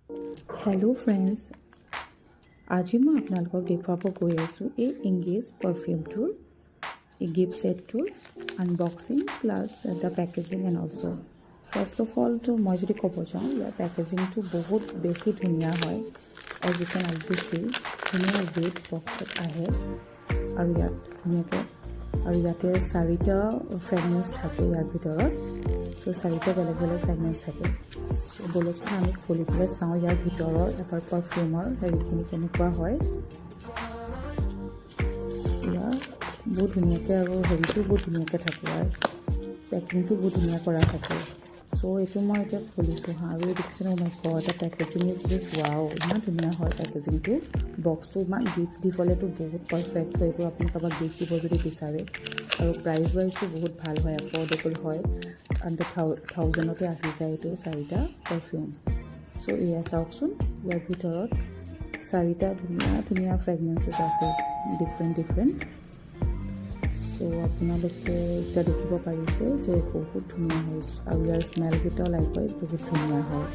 Hello friends, আজি মই আপোনালোকক দেখুৱাব গৈ আছোঁ এই এংগেজ পাৰফিউমটোৰ এই গিফ্ট ছেটটোৰ unboxing plus the packaging and also' first of all তো মই যদি ক'ব যাওঁ ইয়াৰ পেকেজিংটো বহুত বেছি ধুনীয়া হয়। As you can already see ধুনীয়া ৱেট বক্সত আহে আৰু ইয়াত ধুনীয়াকৈ আৰু ইয়াতে 4টা ফ্ৰেগনেন্স থাকে ইয়াৰ ভিতৰত। চ' 4টা বেলেগ বেলেগ ফ্ৰেগনেন্স থাকে। বলকচোন আমি খুলি পেলাই চাওঁ ইয়াৰ ভিতৰৰ এবাৰ পাৰফিউমৰ হেৰিখিনি কেনেকুৱা হয়। ইয়াৰ বহুত ধুনীয়াকৈ আৰু হেৰিটো বহুত ধুনীয়াকৈ থাকে আৰু পেকিংটো বহুত ধুনীয়া কৰা থাকে। চ' এইটো মই এতিয়া খুলিছোঁ হা আৰু দেখিছেনে মই ঘৰতে পেকেজিং ইজ জাষ্ট ৱাও, ইমান ধুনীয়া হয় পেকেজিংটো। বক্সটো ইমান গিফ্ট দিবলৈতো বহুত পাৰফেক্ট হয়। এইটো আপুনি কাৰোবাক গিফ্ট দিব যদি বিচাৰে আৰু প্ৰাইচ ৱাইজটো বহুত ভাল হয়, এফৰ্ডেবল হয়। আণ্ডাৰ 1000তে আহি যায় এইটো 4টা পাৰফিউম। চ' এয়া চাওকচোন ইয়াৰ ভিতৰত 4টা ধুনীয়া ধুনীয়া ফ্ৰেগনেন্সেছ আছে ডিফাৰেণ্ট। চ' আপোনালোকে এতিয়া দেখিব পাৰিছে যে বহুত ধুনীয়া হয় আৰু ইয়াৰ স্মেলকেইটাও লাইকৱাইজ বহুত ধুনীয়া হয়।